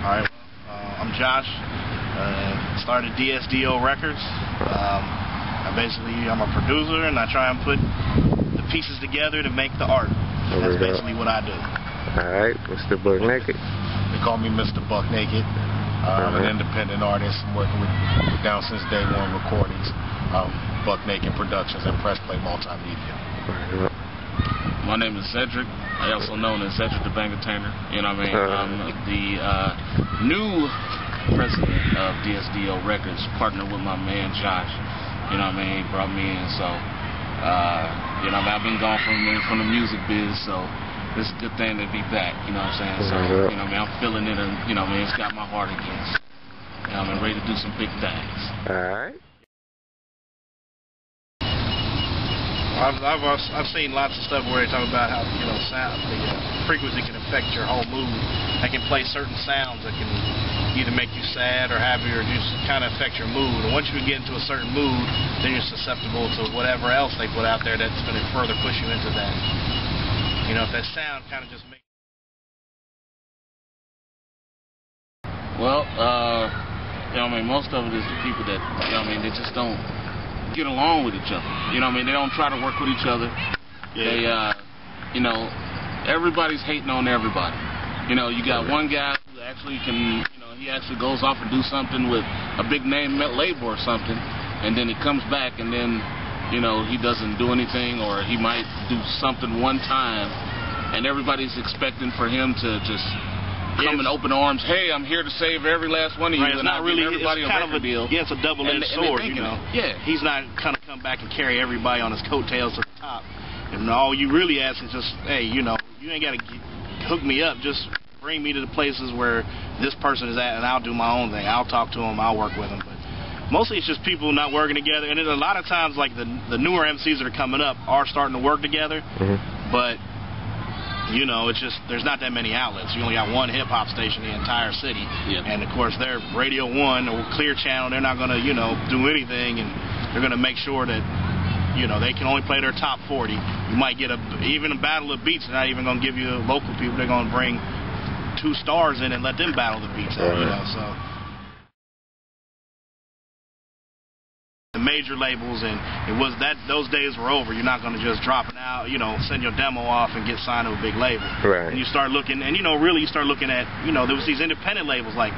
Alright, I'm Josh. Started DSDO Records. I'm a producer, and I try and put the pieces together to make the art. That's basically what I do. Alright, Mr. Buck Naked. They call me Mr. Buck Naked. I'm an independent artist. I'm working with down since day one recordings. Buck Naked Productions and Press Play Multimedia. My name is Cedric, also known as Cedric the Bang Entertainer. You know what I mean? I'm the new president of DSDO Records, partnered with my man Josh. You know what I mean? He brought me in, so you know what I mean? I've been gone from the music biz, so it's a good thing to be back. You know what I'm saying? So you know what I mean? I'm feeling it, and you know what I mean? It's got my heart again. You know what I mean? Ready to do some big things. All right. I've seen lots of stuff where they talk about how the frequency can affect your whole mood. They can play certain sounds that can either make you sad or happy or just kind of affect your mood. And once you get into a certain mood, then you're susceptible to whatever else they put out there that's going to further push you into that. You know, if that sound kind of just makes. Well, you know what I mean? Most of it is the people that, you know what I mean, they just don't get along with each other. You know what I mean? They don't try to work with each other. Yeah. They, you know, everybody's hating on everybody. You know, you got one guy who actually can, you know, he actually goes off and do something with a big name label or something, and then he comes back and then, you know, he doesn't do anything, or he might do something one time, and everybody's expecting for him to just come in open arms. Hey, I'm here to save every last one of you. Right, it's not really. Everybody it's kind of a deal. Yeah, it's a double-edged sword. You know. Yeah. He's not kind of come back and carry everybody on his coattails to the top. And all you really ask is just, hey, you know, you ain't got to hook me up. Just bring me to the places where this person is at, and I'll do my own thing. I'll talk to them. I'll work with them. But mostly it's just people not working together. And a lot of times, like the newer MCs that are coming up are starting to work together, but. You know, it's just, there's not that many outlets. You only got one hip-hop station in the entire city. Yep. And, of course, they're Radio 1 or Clear Channel. They're not going to, you know, do anything, and they're going to make sure that, you know, they can only play their top 40. You might get even a battle of beats. They're not even going to give you local people. They're going to bring 2 stars in and let them battle the beats out, you know, so. The major labels, and those days were over. You're not going to just drop it out, you know, send your demo off and get signed to a big label. Right. And you start looking, and you know, really you start looking at, you know, there was these independent labels, like,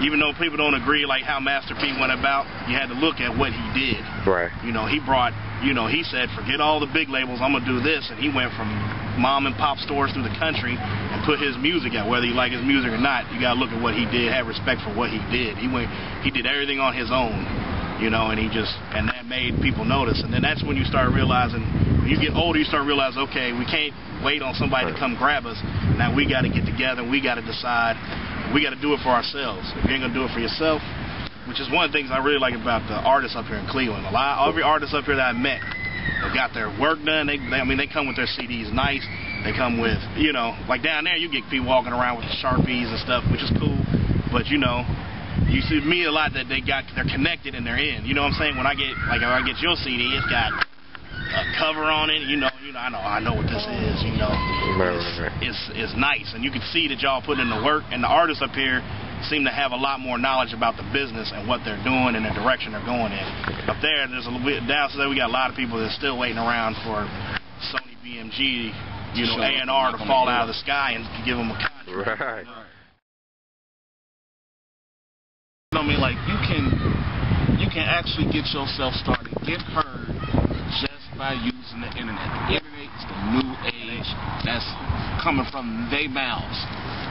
even though people don't agree like how Master P went about, you had to look at what he did. Right. You know, he brought, you know, he said, forget all the big labels, I'm going to do this, and he went from mom and pop stores through the country and put his music out. Whether you like his music or not, you got to look at what he did, have respect for what he did. He did everything on his own. You know, and that made people notice. And then that's when you start realizing, when you get older, you start realizing, okay, we can't wait on somebody to come grab us. Now we got to get together, and we got to decide, we got to do it for ourselves. If you ain't going to do it for yourself, which is one of the things I really like about the artists up here in Cleveland. Every artist up here that I met, they got their work done. I mean, they come with their CDs nice. They come with, you know, like down there, you get people walking around with Sharpies and stuff, which is cool. But, you know, you see me a lot that they're connected and they're in. You know what I'm saying? When I get your CD, it's got a cover on it. You know, I know what this is. You know, it's nice, and you can see that y'all put in the work. And the artists up here seem to have a lot more knowledge about the business and what they're doing and the direction they're going in. Up there, downstairs we got a lot of people that's still waiting around for Sony BMG, you know, A&R to fall out of the sky and give them a contract. Right. You know? I mean, like, you can actually get yourself started, get heard just by using the internet. The internet is the new age that's coming from their mouths.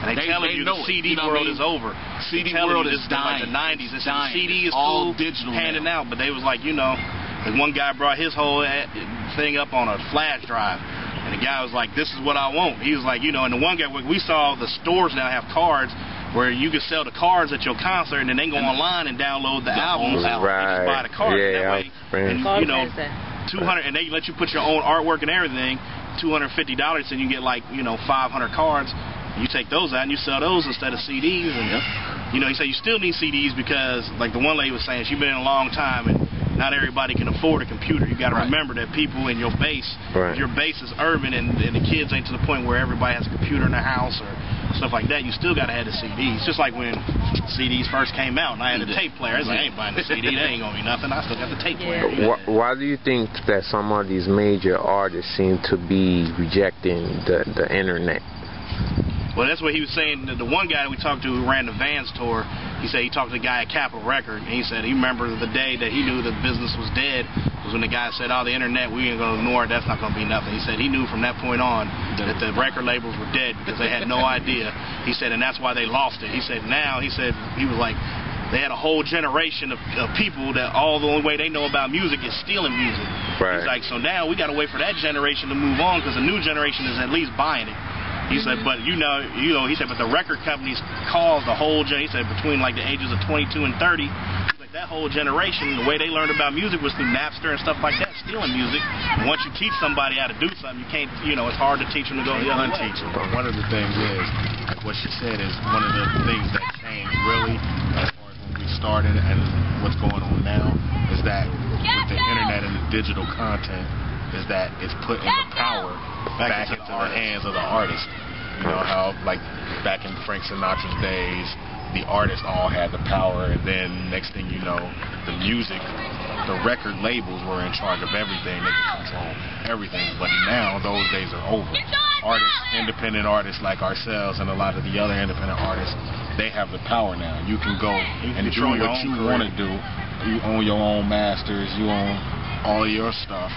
And they telling you the CD world is over. CD world is dying. Like the 90s. It's dying. The CD is all cool, digital handing now. out, but they was like, you know, like one guy brought his whole thing up on a flash drive. And the guy was like, this is what I want. He was like, you know, and the one guy, we saw the stores now have cards where you can sell the cards at your concert, and then they go online and download the albums and just buy the cards. Yeah, that way, and you know, 200, and they let you put your own artwork and everything. $250, and you get like, you know, 500 cards. You take those out and you sell those instead of CDs. And you know, he said you still need CDs because, like the one lady was saying, she's been in a long time, and not everybody can afford a computer. You got to remember that people in your base, if your base is urban and the kids ain't to the point where everybody has a computer in their house or stuff like that, you still got to have the CDs. Just like when CDs first came out and I had a tape player. I was like, I ain't buying the CD. That ain't going to be nothing. I still got the tape player. Why do you think that some of these major artists seem to be rejecting the internet? Well, that's what he was saying. The one guy we talked to who ran the Vans tour, he said he talked to the guy at Capitol Record, and he said he remembered the day that he knew the business was dead was when the guy said, oh, the internet, we ain't going to ignore it, that's not going to be nothing. He said he knew from that point on that the record labels were dead because they had no idea. He said, and that's why they lost it. He said now, he was like, they had a whole generation of people that all the only way they know about music is stealing music. Right. He's like, so now we got to wait for that generation to move on because the new generation is at least buying it. He said, but he said, but the record companies caused the whole he said between like the ages of 22 and 30, like that whole generation, the way they learned about music was through Napster and stuff like that, stealing music. And once you teach somebody how to do something, you can't, it's hard to teach them to go the other way. But one of the things is, like what she said is one of the things that changed really as far as when we started and what's going on now is that with the internet and the digital content is that it's putting the power back into the hands of the artist. You know how, like, back in Frank Sinatra's days, the artists all had the power, and then next thing you know, the music, the record labels were in charge of everything. They could control everything. But now those days are over. Artists, independent artists like ourselves and a lot of the other independent artists, they have the power now. You can go and do what you want to do. You own your own masters. You own all your stuff.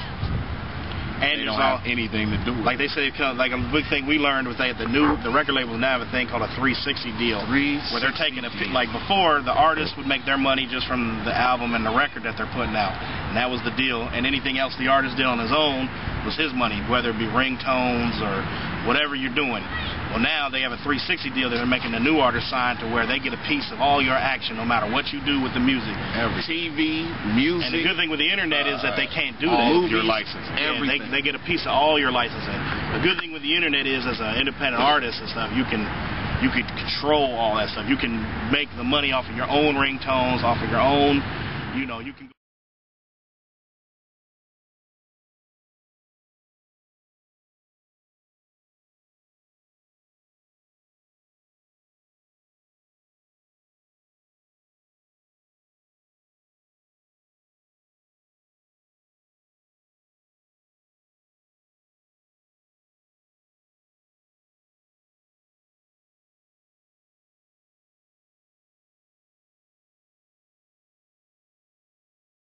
And they don't have anything to do with it. Like they say, like a big thing we learned was that the record labels now have a thing called a 360 deal. Where they're taking like before, the artist would make their money just from the album and the record that they're putting out. And that was the deal. And anything else the artist did on his own was his money, whether it be ringtones or whatever you're doing. Well, now they have a 360 deal that they're making the new artist sign to where they get a piece of all your action no matter what you do with the music. TV, music. And the good thing with the internet is that they can't do that. All your license. Everything. They get a piece of all your licensing. The good thing with the internet is as an independent artist and stuff, you can control all that stuff. You can make the money off of your own ringtones, off of your own, you can